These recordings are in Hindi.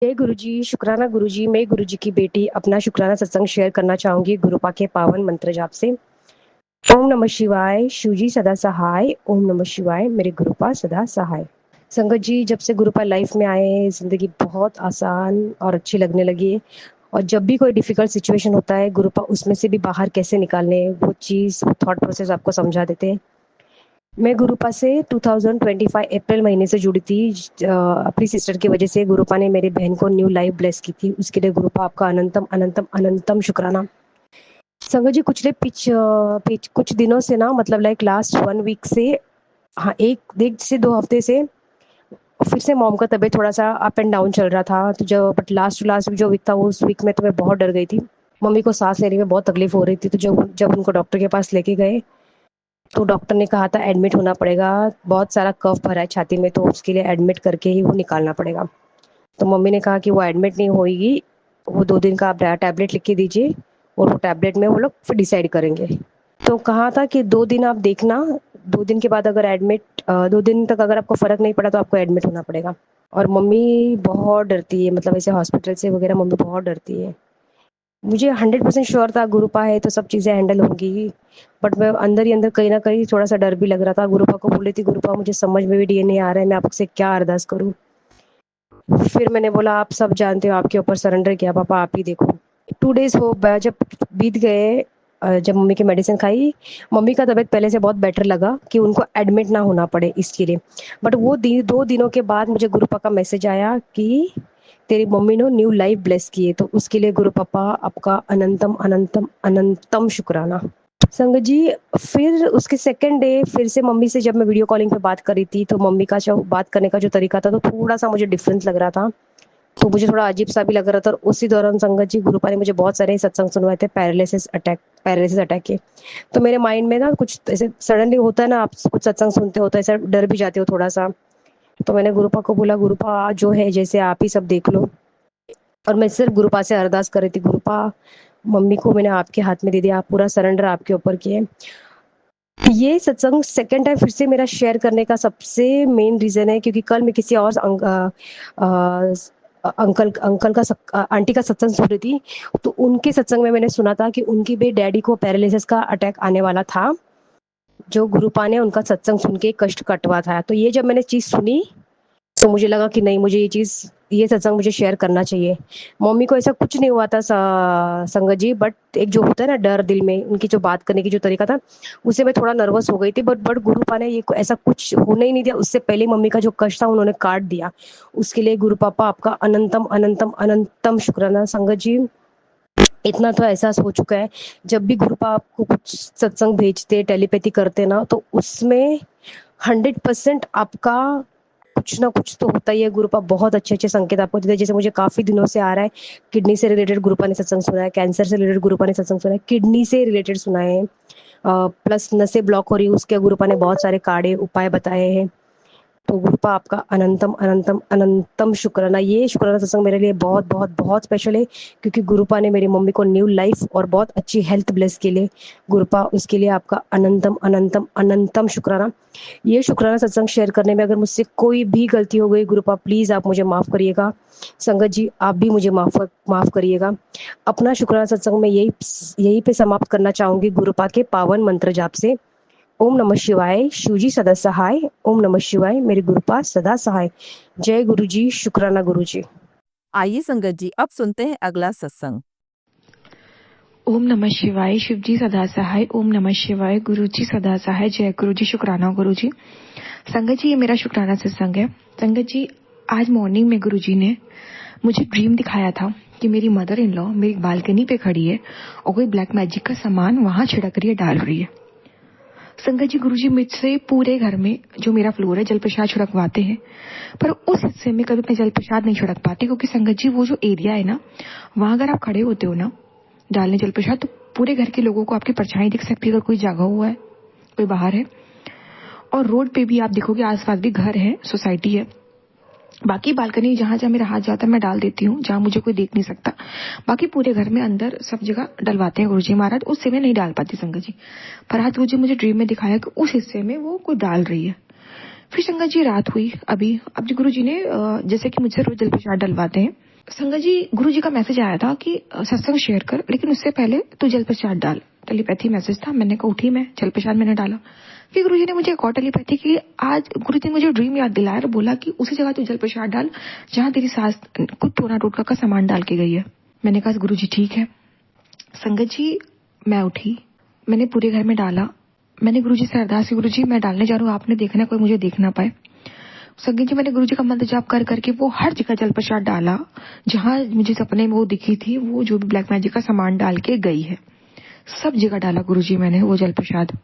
जय गुरुजी, शुक्राना गुरुजी। मैं गुरुजी की बेटी अपना शुक्राना सत्संग शेयर करना चाहूंगी गुरुपा के पावन मंत्र जाप से। ओम नमः शिवाय, शिवजी सदा सहाय। ओम नमः शिवाय, मेरे गुरुपा सदा सहाय। संगत जी, जब से गुरुपा लाइफ में आए जिंदगी बहुत आसान और अच्छी लगने लगी है। और जब भी कोई डिफिकल्ट सिचुएशन होता है, गुरुपा उसमें से भी बाहर कैसे निकालने, वो चीज़, वो थॉट प्रोसेस आपको समझा देते हैं। मैं गुरुपा से 2025 अप्रैल महीने से जुड़ी थी। अपनी सिस्टर की वजह से गुरुपा ने मेरी बहन को न्यू लाइफ ब्लेस की थी। उसके लिए गुरुपा आपका अनंतम अनंतम अनंतम शुक्राना। संगत जी, कुछ दिनों से ना, मतलब लाइक लास्ट 1 वीक से, हाँ, एक एक से 2 हफ्ते से फिर से मॉम का तबीयत थोड़ा सा अप एंड डाउन चल रहा था। तो जो बट लास्ट लास्ट जो वीक था, वो उस वीक में तो मैं बहुत डर गई थी। मम्मी को सांस लेने में बहुत तकलीफ हो रही थी। तो जब जब उनको डॉक्टर के पास लेके गए, तो डॉक्टर ने कहा था एडमिट होना पड़ेगा। बहुत सारा कफ भरा है छाती में, तो उसके लिए एडमिट करके ही वो निकालना पड़ेगा। तो मम्मी ने कहा कि वो एडमिट नहीं होएगी, वो 2 दिन का आप टैबलेट लिख के दीजिए, और वो टैबलेट में वो लोग फिर डिसाइड करेंगे। तो कहा था कि 2 दिन आप देखना, 2 दिन के बाद अगर 2 दिन तक अगर आपको फर्क नहीं पड़ा तो आपको एडमिट होना पड़ेगा। और मम्मी बहुत डरती है, मतलब ऐसे हॉस्पिटल से वगैरह मम्मी बहुत डरती है। मुझे 100% श्योर था गुरुपा है तो सब चीज़ें हैंडल होंगी। बट मैं अंदर ही अंदर कहीं ना कहीं थोड़ा सा डर भी लग रहा था। गुरुपा को बोल रही थी, गुरुपा मुझे समझ में भी नहीं आ रहा है, मैं आपसे क्या अरदास करूं। फिर मैंने बोला, आप सब जानते हो, आपके ऊपर सरेंडर किया, पापा आप ही देखो। 2 डेज हो जब बीत गए, जब मम्मी की मेडिसिन खाई, मम्मी का तबीयत पहले से बहुत बेटर लगा कि उनको एडमिट ना होना पड़े इसके लिए। बट वो 2 दिनों के बाद मुझे गुरुपा का मैसेज आया कि तेरी मम्मी ने न्यू लाइफ ब्लेस की है। तो उसके लिए गुरु पापा आपका अनंतम अनंतम अनंतम शुक्राना। संगत जी, फिर उसके सेकंड डे फिर से मम्मी से जब मैं वीडियो कॉलिंग पे बात करी थी, तो मम्मी का जो बात करने का जो तरीका था, तो थोड़ा सा मुझे डिफरेंस लग रहा था। तो मुझे थोड़ा अजीब सा भी लग रहा था। और उसी दौरान संगत जी, गुरुपा ने मुझे बहुत सारे सत्संग सुनवाए थे पैरालिसिस अटैक के। तो मेरे माइंड में ना कुछ ऐसे सडनली होता है ना, आप कुछ सत्संग सुनते हो तो ऐसा डर भी जाते हो थोड़ा सा। तो मैंने गुरुपा को बोला, गुरुपा जो है जैसे आप ही सब देख लो। और मैं सिर्फ गुरुपा से अरदास कर रही थी, गुरुपा मम्मी को मैंने आपके हाथ में दे दिया, आप पूरा सरेंडर आपके ऊपर किए। ये सत्संग सेकंड टाइम फिर से मेरा शेयर करने का सबसे मेन रीजन है, क्योंकि कल मैं किसी और अंकल का आंटी का सत्संग सुन रही थी। तो उनके सत्संग में मैंने सुना था कि उनकी भी डैडी को पैरालिसिस का अटैक आने वाला था, जो गुरुपा ने उनका सत्संग सुन के कष्ट कटवा था। तो ये जब मैंने चीज सुनी, तो मुझे लगा कि नहीं, मुझे ये सत्संग मुझे शेयर करना चाहिए। मम्मी को ऐसा कुछ नहीं हुआ था संगत जी, बट एक जो होता है ना डर दिल में, उनकी जो बात करने की जो तरीका था, उससे मैं थोड़ा नर्वस हो गई थी। बट गुरुपा ने ऐसा कुछ होने ही नहीं दिया। उससे पहले मम्मी का जो कष्ट था उन्होंने काट दिया। उसके लिए गुरु पापा आपका अनंतम अनंतम अनंतम शुक्राना। संगत जी, इतना तो एहसास हो चुका है, जब भी गुरुपा आपको कुछ सत्संग भेजते, टेलीपैथी करते ना, तो उसमें 100% आपका कुछ ना कुछ तो होता ही है। गुरुपा बहुत अच्छे अच्छे संकेत आपको देते हैं। जैसे मुझे काफी दिनों से आ रहा है, किडनी से रिलेटेड गुरुपा ने सत्संग सुना है, कैंसर से रिलेटेड गुरुपा ने सत्संग सुना है, किडनी से रिलेटेड सुना है, प्लस नसें ब्लॉक हो रही है उसके गुरुपा ने बहुत सारे काढ़े उपाय बताए हैं। तो गुरुपा आपका अनंतम अनंतम अनंतम शुक्राना। ये शुक्राना सत्संग मेरे लिए बहुत बहुत बहुत स्पेशल है, क्योंकि गुरुपा ने मेरी मम्मी को न्यू लाइफ और बहुत अच्छी हेल्थ ब्लेस के लिए, गुरुपा उसके लिए आपका अनंतम अनंतम अनंतम शुक्राना। ये शुक्राना सत्संग शेयर करने में अगर मुझसे कोई भी गलती हो गई, गुरुपा प्लीज आप मुझे माफ करिएगा। संगत जी, आप भी मुझे माफ करिएगा। अपना शुक्राना सत्संग में यही पे समाप्त करना चाहूंगी गुरुपा के पावन मंत्र जाप से। ओम नमः शिवाय, शिवजी सदा सहाय। ओम नमः शिवाय, मेरे गुरुपा सदा सहाय। जय गुरु जी, शुक्राना गुरु जी। आइए संगत जी, अब सुनते हैं अगला सत्संग। ओम नमः शिवाय, शिवजी सदा सहाय। ओम नमः शिवाय, गुरु जी सदा सहाय। जय गुरु जी, शुक्राना गुरु जी। संगत जी, ये मेरा शुक्राना सत्संग है। संगत जी, आज मॉर्निंग में गुरु जी ने मुझे ड्रीम दिखाया था कि मेरी मदर इन लॉ मेरी बालकनी पे खड़ी है और कोई ब्लैक मैजिक का सामान वहां छिड़क रही है, डाल रही है। संगत जी, गुरुजी मुझसे पूरे घर में जो मेरा फ्लोर है जल प्रसाद छिड़कवाते हैं, पर उस हिस्से में कभी मैं जल प्रसाद नहीं छिड़क पाती, क्योंकि संगत जी वो जो एरिया है ना, वहां अगर आप खड़े होते हो ना डालने जल प्रसाद, तो पूरे घर के लोगों को आपकी परछाई दिख सकती है अगर कोई जागा हुआ है, कोई बाहर है। और रोड पे भी आप देखोगे आसपास भी घर है, सोसाइटी है। बाकी बालकनी जहां जहां मेरा हाथ जाता है मैं डाल देती हूँ, जहां मुझे कोई देख नहीं सकता। बाकी पूरे घर में अंदर सब जगह डलवाते हैं गुरुजी महाराज, उससे मैं नहीं डाल पाती संगत जी। पर आज गुरुजी मुझे ड्रीम में दिखाया कि उस हिस्से में वो कोई डाल रही है। फिर संगत जी रात हुई। अभी अब जी गुरु जी ने जैसे कि मुझसे रोज जल प्रसाद डलवाते हैं, संगत जी गुरु जी का मैसेज आया था कि सत्संग शेयर कर, लेकिन उससे पहले तू जल प्रसाद डाल। टेलीपैथी मैसेज था। मैंने कहा उठी, मैं जल प्रसाद मैंने डाला। फिर गुरु जी ने मुझे एक और टेलीपैथी की, आज गुरु जी ने मुझे ड्रीम याद दिलाया और बोला कि उसी जगह तू जल प्रसाद डाल जहां तेरी सास कुछ टोना टोटका का सामान डाल के गई है। मैंने कहा गुरु जी ठीक है। संगत जी मैं उठी, मैंने पूरे घर में डाला। मैंने गुरु जी से अरदास की, गुरु जी मैं डालने जा रहा हूँ, आपने देखना कोई मुझे देख ना पाए। संगत जी मैंने गुरु जी का मंत्र जाप कर करके वो हर जगह जल प्रसाद डाला जहां मुझे सपने में वो दिखी थी, वो जो भी ब्लैक मैजिक का सामान डाल के गई है, सब जगह डाला गुरु जी मैंने वो जल प्रसाद।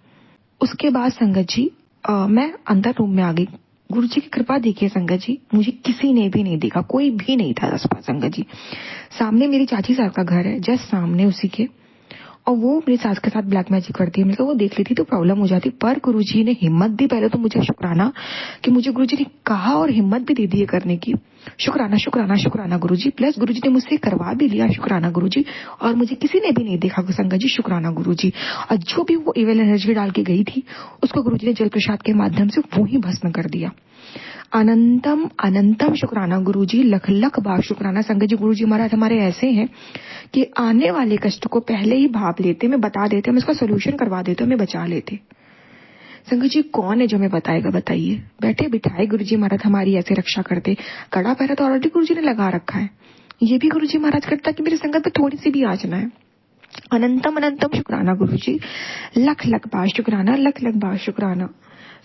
उसके बाद संगत जी मैं अंदर रूम में आ गई। गुरु जी की कृपा देखिए संगत जी, मुझे किसी ने भी नहीं देखा, कोई भी नहीं था आसपास। संगत जी सामने मेरी चाची साहब का घर है, जस्ट सामने उसी के, और वो मेरी सास के साथ ब्लैक मैजिक करती है। मैंने कहा वो देख लेती तो प्रॉब्लम हो जाती, पर गुरुजी ने हिम्मत दी। पहले तो मुझे शुक्राना कि मुझे गुरुजी ने कहा और हिम्मत भी दे दी है करने की। शुक्राना शुक्राना शुक्राना गुरुजी। प्लस गुरुजी ने मुझसे करवा भी लिया, शुक्राना गुरुजी। और मुझे किसी ने भी नहीं देखा संगत जी, शुक्राना गुरुजी। और जो भी वो इविल एनर्जी डाल के गई थी उसको गुरुजी ने जल प्रसाद के माध्यम से वो ही भस्म कर दिया। अनंतम अनंतम शुक्राना गुरुजी, लख लख बार शुक्राना। संगत जी गुरुजी महाराज हमारे ऐसे हैं कि आने वाले कष्ट को पहले ही भाप लेते, मैं बता देते, हम इसका सोल्यूशन करवा देते, हमें बचा लेते। संगत जी कौन है जो हमें बताएगा, बताइए। बैठे बिठाए गुरुजी महाराज हमारी ऐसे रक्षा करते। कड़ा पहरा तो ऑलरेडी गुरुजी ने लगा रखा है, ये भी गुरुजी महाराज करता कि मेरी संगत पे थोड़ी सी भी आँच ना है। अनंतम अनंतम शुक्राना गुरुजी, लख लख बार शुक्राना, लख लख बार शुक्राना।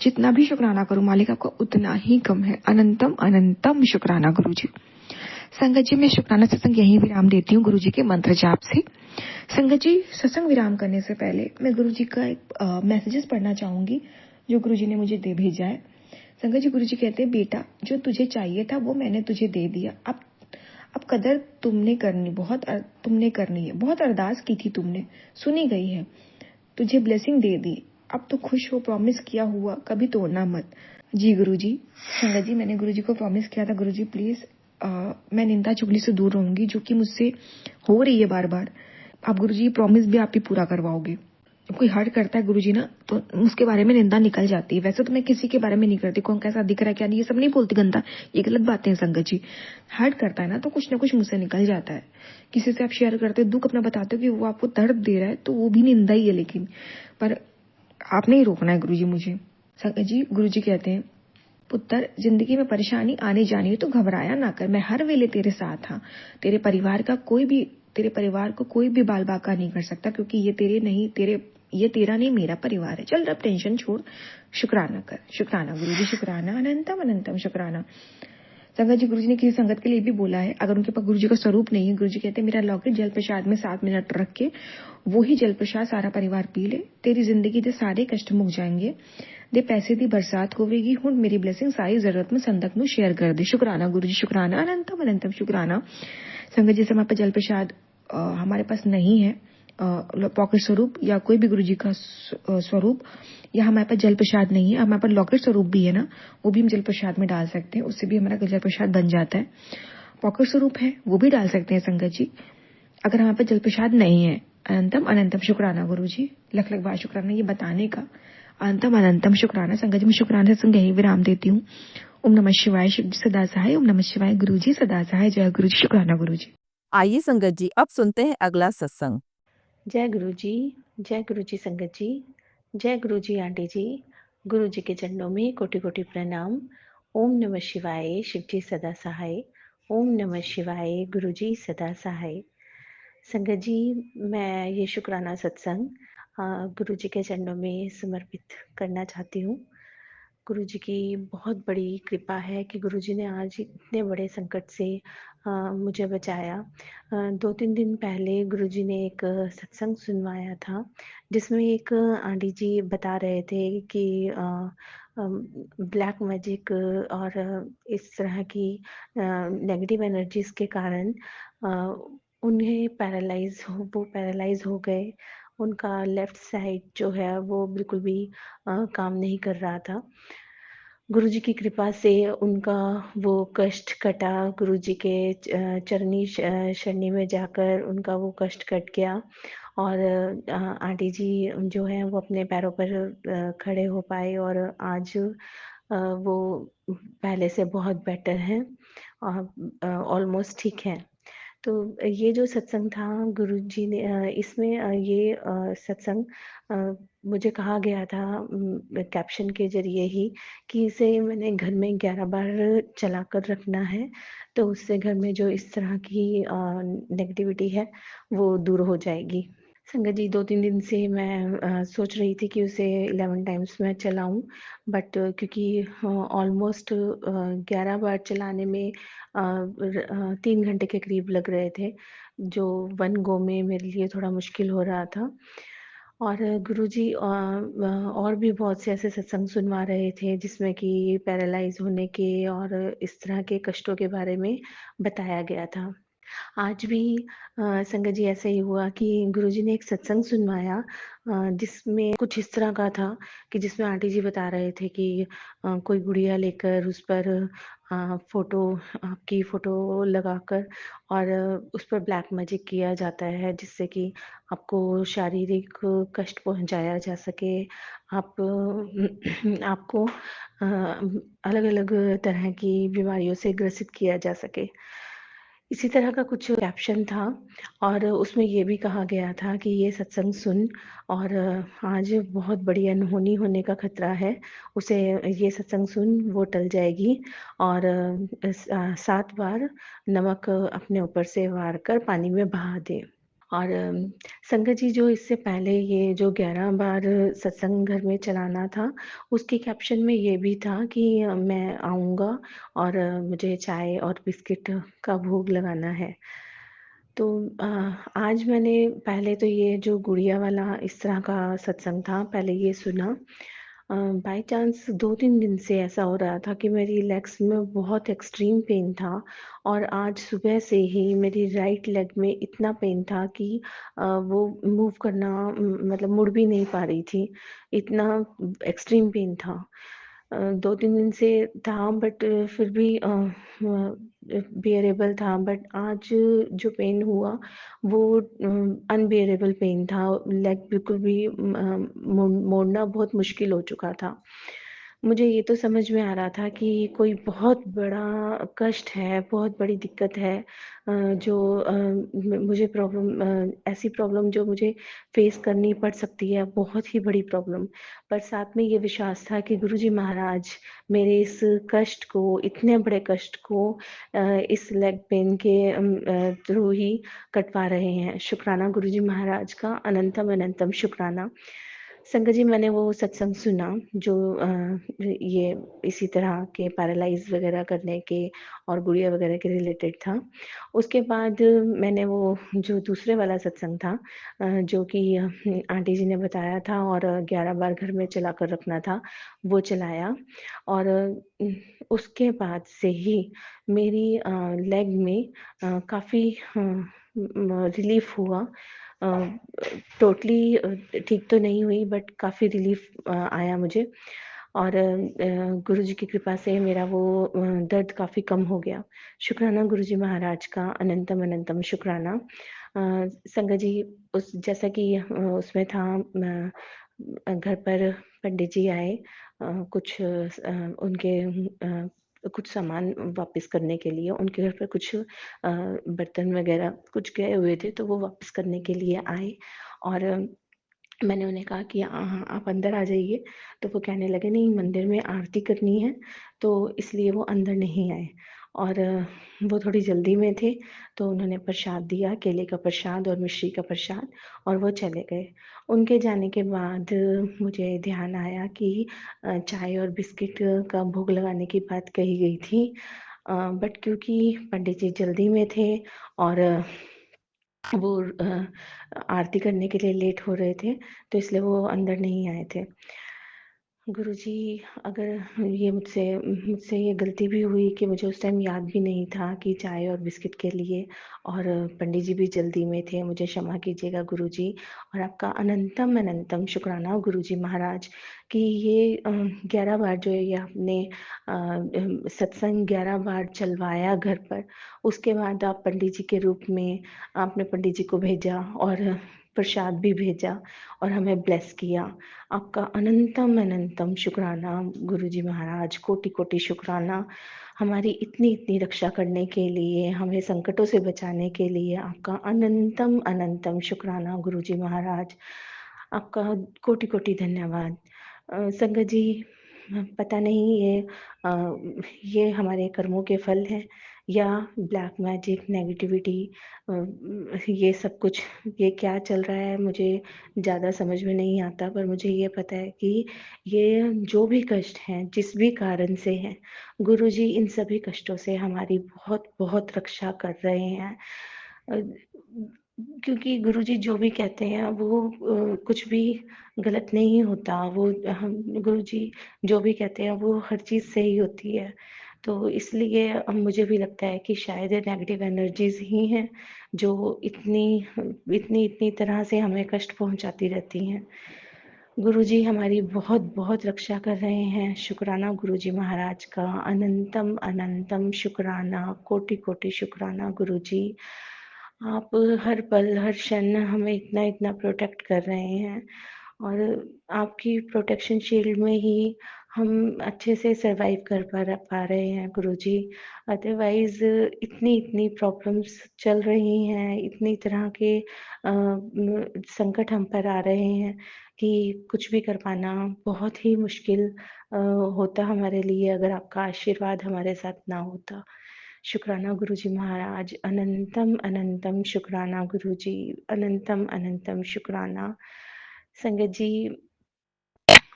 जितना भी शुक्राना करूं मालिक आपका उतना ही कम है। अनंतम अनंतम शुक्राना गुरुजी। संगत जी मैं शुक्राना सत्संग यहीं विराम देती हूँ गुरुजी के मंत्र जाप से। संगत जी सत्संग विराम करने से पहले मैं गुरुजी का एक मैसेजेस पढ़ना चाहूंगी जो गुरुजी ने मुझे दे भेजा है। संगत जी गुरुजी कहते हैं, बेटा जो तुझे चाहिए था वो मैंने तुझे दे दिया, अब कदर तुमने करनी है। बहुत अरदास की थी तुमने, सुनी गई है, तुझे ब्लेसिंग दे दी, अब तो खुश हो, प्रॉमिस किया हुआ कभी तोड़ना मत। जी गुरुजी। संगत जी मैंने गुरुजी को प्रॉमिस किया था, गुरुजी प्लीज मैं निंदा चुगली से दूर रहूंगी जो कि मुझसे हो रही है बार बार। आप गुरुजी प्रॉमिस भी आप ही पूरा करवाओगे। जब कोई हर्ट करता है गुरुजी ना तो उसके बारे में निंदा निकल जाती है। वैसे तो मैं किसी के बारे में नहीं करती, कौन कैसा दिख रहा है क्या नहीं ये सब नहीं बोलती गंदा, ये गलत बातें हैं संगत जी। हर्ट करता है ना तो कुछ ना कुछ मुझसे निकल जाता है। किसी से आप शेयर करते हो, दुख अपना बताते हो कि वो आपको दर्द दे रहा है तो वो भी निंदा ही है, लेकिन पर आपने ही रोकना है गुरुजी मुझे। संगत जी गुरुजी कहते हैं, पुत्र जिंदगी में परेशानी आने जानी है तो घबराया ना कर, मैं हर वेले तेरे साथ हाँ। तेरे परिवार को कोई भी बाल बाका नहीं कर सकता, क्योंकि ये तेरा नहीं मेरा परिवार है। चल अब टेंशन छोड़, शुक्राना कर। शुक्राना गुरुजी, शुक्राना, अनंतम अनंतम शुक्राना। संगत जी गुरुजी ने किसी संगत के लिए भी बोला है, अगर उनके पास गुरुजी का स्वरूप नहीं है, गुरुजी कहते हैं मेरा लॉकेट जल प्रसाद में 7 मिनट रख के वो ही जल प्रसाद सारा परिवार पी ले, तेरी जिंदगी के सारे कष्ट मुक जाएंगे। दे पैसे दी बरसात होवेगी, हुण मेरी ब्लेसिंग सारी जरूरत में संदक में शेयर कर दे। शुक्राना गुरुजी, शुक्राना, अनंतम अनंतम शुक्राना। संगत जी से हमारे पास जल प्रसाद हमारे पास नहीं है, पॉकेट स्वरूप या कोई भी गुरुजी का स्वरूप, या हमारे पास जल प्रसाद नहीं है, हमारे पास लॉकेट स्वरूप भी है ना, वो भी हम जल प्रसाद में डाल सकते हैं, उससे भी हमारा जल प्रसाद बन जाता है। पॉकेट स्वरूप है वो भी डाल सकते हैं संगत जी, अगर हमारे पास जल प्रसाद नहीं है। अनंतम अनंतम शुक्राना गुरुजी, लख लख बार शुक्राना ये बताने का। अनंतम अनंतम शुक्राना। संगत जी मैं शुक्राना संग यही विराम देती हूँ। ओम नमः शिवाय, शिव जी सदा सहाय। ओम नमः शिवाय, गुरु जी सदा सहाय। जय गुरु जी, शुक्राना गुरु जी। आइए संगत जी अब सुनते हैं अगला सत्संग। जय गुरु जी, जय गुरु जी संगत जी, जय गुरु जी आंटी जी। गुरु जी के चरणों में कोटि कोटि प्रणाम। ओम नमः शिवाय, शिव जी सदा सहाय। ओम नमः शिवाय, गुरु जी सदा सहाय। संगत जी मैं ये शुक्राना सत्संग गुरु जी के चरणों में समर्पित करना चाहती हूँ। गुरु जी की बहुत बड़ी कृपा है कि गुरु जी ने आज इतने बड़े संकट से मुझे बचाया। 2-3 दिन पहले गुरु जी ने एक सत्संग सुनवाया था जिसमें एक आंटी जी बता रहे थे कि ब्लैक मैजिक और इस तरह की नेगेटिव एनर्जीज के कारण उन्हें वो पैरालाइज हो गए। उनका लेफ्ट साइड जो है वो बिल्कुल भी काम नहीं कर रहा था। गुरुजी की कृपा से उनका वो कष्ट कटा। गुरुजी के चरनी शरणी में जाकर उनका वो कष्ट कट गया और आंटी जी जो है वो अपने पैरों पर खड़े हो पाए और आज वो पहले से बहुत बेटर हैं और ऑलमोस्ट ठीक हैं। तो ये जो सत्संग था गुरुजी ने इसमें ये सत्संग अ, मुझे कहा गया था कैप्शन के ज़रिए ही कि इसे मैंने घर में 11 बार चलाकर रखना है, तो उससे घर में जो इस तरह की नेगेटिविटी है, वो दूर हो जाएगी। संगत जी 2-3 दिन से मैं सोच रही थी कि उसे 11 टाइम्स मैं चलाऊँ, बट क्योंकि ऑलमोस्ट 11 बार चलाने में 3 घंटे के करीब लग रहे थे, जो वन गो में मेरे लिए थोड़ा मुश्किल हो रहा था। और गुरुजी और भी बहुत से ऐसे सत्संग सुनवा रहे थे जिसमें कि पैरालाइज़ होने के और इस तरह के कष्टों के बारे में बताया गया था। आज भी संगत जी ऐसा ही हुआ कि गुरुजी ने एक सत्संग सुनवाया जिसमें कुछ इस तरह का था कि जिसमें आंटी जी बता रहे थे कि कोई गुड़िया लेकर उस पर फ़ोटो आपकी फ़ोटो लगाकर और उस पर ब्लैक मैजिक किया जाता है जिससे कि आपको शारीरिक कष्ट पहुँचाया जा सके। आप आपको अलग-अलग तरह की बीमारियों से ग्रसित किया जा सके। इसी तरह का कुछ कैप्शन था और उसमें ये भी कहा गया था कि ये सत्संग सुन और आज बहुत बड़ी अनहोनी होने का खतरा है, उसे ये सत्संग सुन वो टल जाएगी और 7 बार नमक अपने ऊपर से वार कर पानी में बहा दे। और संगत जी जो इससे पहले ये जो 11 बार सत्संग घर में चलाना था, उसके कैप्शन में ये भी था कि मैं आऊँगा और मुझे चाय और बिस्किट का भोग लगाना है। तो आज मैंने पहले तो ये जो गुड़िया वाला इस तरह का सत्संग था, पहले ये सुना। बाय चांस 2-3 दिन से ऐसा हो रहा था कि मेरी लेग्स में बहुत एक्सट्रीम पेन था और आज सुबह से ही मेरी राइट लेग में इतना पेन था कि वो मूव करना मतलब मुड़ भी नहीं पा रही थी, इतना एक्सट्रीम पेन था। 2-3 दिन से था बट फिर भी बियरेबल था बट आज जो पेन हुआ वो अनबियरेबल पेन था। लेग बिल्कुल भी मोड़ना बहुत मुश्किल हो चुका था। मुझे ये तो समझ में आ रहा था कि कोई बहुत बड़ा कष्ट है, बहुत बड़ी दिक्कत है जो मुझे प्रॉब्लम ऐसी प्रॉब्लम जो मुझे फेस करनी पड़ सकती है, बहुत ही बड़ी प्रॉब्लम। पर साथ में ये विश्वास था कि गुरुजी महाराज मेरे इस कष्ट को, इतने बड़े कष्ट को इस लेग पेन के थ्रू ही कटवा रहे हैं। शुक्राना गुरुजी महाराज का अनंतम अनंतम शुक्राना। संगत जी मैंने वो सत्संग सुना जो ये इसी तरह के पैरालाइज़ वगैरह करने के और गुड़िया वगैरह के रिलेटेड था। उसके बाद मैंने वो जो दूसरे वाला सत्संग था जो कि आंटी जी ने बताया था और 11 बार घर में चलाकर रखना था, वो चलाया और उसके बाद से ही मेरी लेग में काफ़ी रिलीफ़ हुआ। अ, टोटली ठीक तो नहीं हुई बट काफ़ी रिलीफ़ आया मुझे और गुरुजी की कृपा से मेरा वो दर्द काफ़ी कम हो गया। शुक्राना गुरुजी महाराज का अनंतम अनंतम शुक्राना। संगत जी उस जैसा कि उसमें था घर पर पंडित जी आए कुछ उनके कुछ सामान वापस करने के लिए उनके घर पे कुछ बर्तन वगैरह कुछ गए हुए थे तो वो वापस करने के लिए आए और मैंने उन्हें कहा कि हाँ, आप अंदर आ जाइए, तो वो कहने लगे नहीं मंदिर में आरती करनी है, तो इसलिए वो अंदर नहीं आए और वो थोड़ी जल्दी में थे, तो उन्होंने प्रसाद दिया, केले का प्रसाद और मिश्री का प्रसाद और वो चले गए। उनके जाने के बाद मुझे ध्यान आया कि चाय और बिस्किट का भोग लगाने की बात कही गई थी बट क्योंकि पंडित जी जल्दी में थे और वो आरती करने के लिए लेट हो रहे थे, तो इसलिए वो अंदर नहीं आए थे। गुरुजी अगर ये मुझसे ये गलती भी हुई कि मुझे उस टाइम याद भी नहीं था कि चाय और बिस्किट के लिए और पंडित जी भी जल्दी में थे, मुझे क्षमा कीजिएगा गुरुजी और आपका अनंतम अनंतम शुक्राना गुरुजी महाराज कि ये 11 बार जो ये आपने सत्संग 11 बार चलवाया घर पर, उसके बाद आप पंडित जी के रूप में आपने पंडित जी को भेजा और प्रसाद भी भेजा और हमें ब्लेस किया। आपका अनंतम अनंतम शुक्राना गुरुजी महाराज, कोटि कोटि शुक्राना हमारी इतनी इतनी रक्षा करने के लिए, हमें संकटों से बचाने के लिए। आपका अनंतम अनंतम शुक्राना गुरुजी महाराज, आपका कोटि कोटि धन्यवाद। संगत जी, पता नहीं ये हमारे कर्मों के फल हैं या ब्लैक मैजिक, नेगेटिविटी, ये सब कुछ, ये क्या चल रहा है मुझे ज़्यादा समझ में नहीं आता। पर मुझे ये पता है कि ये जो भी कष्ट हैं, जिस भी कारण से हैं, गुरुजी इन सभी कष्टों से हमारी बहुत बहुत रक्षा कर रहे हैं। अ, क्योंकि गुरुजी जो भी कहते हैं वो कुछ भी गलत नहीं होता। वो हम गुरुजी जो भी कहते हैं वो हर चीज़ सही होती है। तो इसलिए मुझे भी लगता है कि शायद ये नेगेटिव एनर्जीज़ ही हैं जो इतनी इतनी इतनी तरह से हमें कष्ट पहुंचाती रहती हैं। गुरुजी हमारी बहुत बहुत रक्षा कर रहे हैं। शुक्राना गुरुजी महाराज का, अनंतम अनंतम शुक्राना, कोटि कोटि शुक्राना गुरुजी। आप हर पल हर क्षण हमें इतना इतना प्रोटेक्ट कर रहे हैं और आपकी प्रोटेक्शन शील्ड में ही हम अच्छे से सरवाइव कर पा रहे हैं गुरुजी। अदरवाइज इतनी इतनी प्रॉब्लम्स चल रही हैं, इतनी तरह के संकट हम पर आ रहे हैं कि कुछ भी कर पाना बहुत ही मुश्किल होता हमारे लिए अगर आपका आशीर्वाद हमारे साथ ना होता। शुक्राना गुरुजी महाराज, अनंतम अनंतम शुक्राना गुरुजी, अनंतम अनंतम शुक्राना। संगत जी,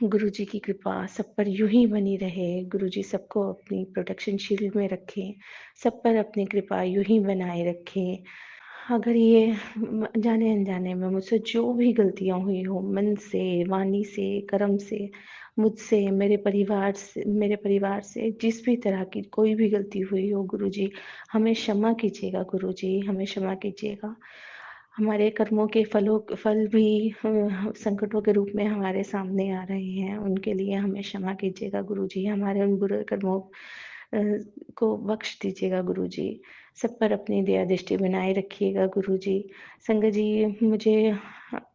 गुरुजी की कृपा सब पर यूं ही बनी रहे। गुरुजी सबको अपनी प्रोटेक्शन शील्ड में रखें, सब पर अपनी कृपा यूं ही बनाए रखें। अगर ये जाने अनजाने में मुझसे जो भी गलतियां हुई हो, मन से, वाणी से, कर्म से, मुझसे, मेरे परिवार से जिस भी तरह की कोई भी गलती हुई हो, गुरुजी हमें क्षमा कीजिएगा। गुरुजी हमें क्षमा कीजिएगा। हमारे कर्मों के फल भी संकटों के रूप में हमारे सामने आ रहे हैं, उनके लिए हमें क्षमा कीजिएगा गुरुजी। हमारे उन बुरे कर्मों को बख्श दीजिएगा गुरुजी। सब पर अपनी दया दृष्टि बनाए रखिएगा गुरुजी। संगत जी, मुझे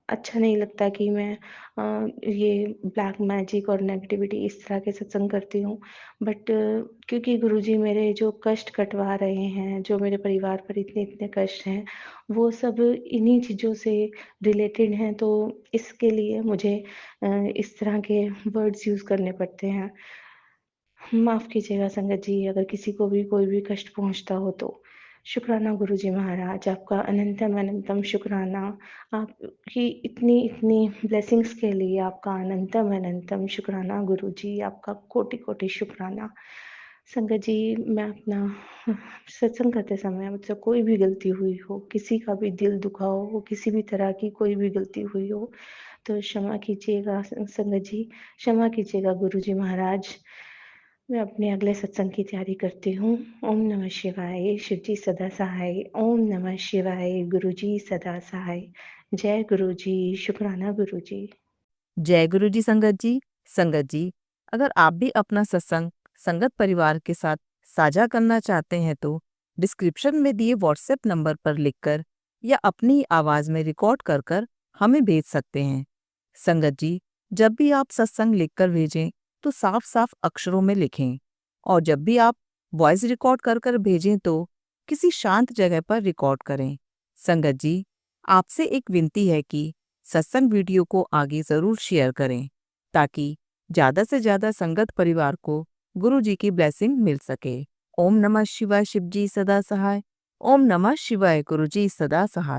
अच्छा नहीं लगता कि मैं ये ब्लैक मैजिक और नेगेटिविटी इस तरह के सत्संग करती हूँ, बट क्योंकि गुरुजी मेरे जो कष्ट कटवा रहे हैं, जो मेरे परिवार पर इतने इतने कष्ट हैं, वो सब इन्हीं चीज़ों से रिलेटेड हैं। तो इसके लिए मुझे इस तरह के वर्ड्स यूज़ करने पड़ते हैं। माफ़ कीजिएगा संगत जी, अगर किसी को भी कोई भी कष्ट पहुँचता हो तो। शुक्राना गुरुजी महाराज, आपका अनंतम अनंतम शुक्राना। आपकी इतनी इतनी ब्लेसिंग्स के लिए आपका अनंतम अनंतम शुक्राना गुरुजी, आपका कोटि कोटि शुक्राना। संगत जी, मैं अपना सत्संग करते समय मुझसे कोई भी गलती हुई हो, किसी का भी दिल दुखा हो, किसी भी तरह की कोई भी गलती हुई हो, तो क्षमा कीजिएगा संगत जी, क्षमा कीजिएगा गुरुजी महाराज। मैं अपने अगले सत्संग की तैयारी करती हूँ। ओम नमः शिवाय, शिवजी सदा सहाय। ओम नमः शिवाय, गुरुजी सदा सहाय। जय गुरुजी, शुक्राना गुरुजी। जय गुरु जी संगत जी, अगर आप भी अपना सत्संग संगत परिवार के साथ साझा करना चाहते हैं तो डिस्क्रिप्शन में दिए व्हाट्सएप नंबर पर लिखकर या अपनी आवाज में रिकॉर्ड कर हमें भेज सकते हैं। संगत जी, जब भी आप सत्संग लिखकर भेजें तो साफ साफ अक्षरों में लिखें और जब भी आप वॉइस रिकॉर्ड कर भेजें तो किसी शांत जगह पर रिकॉर्ड करें। संगत जी, आपसे एक विनती है कि सत्संग वीडियो को आगे जरूर शेयर करें ताकि ज्यादा से ज्यादा संगत परिवार को गुरु जी की ब्लेसिंग मिल सके। ओम नमः शिवाय, शिवजी सदा सहाय। ओम नमः शिवाय, गुरु जी सदा सहाय।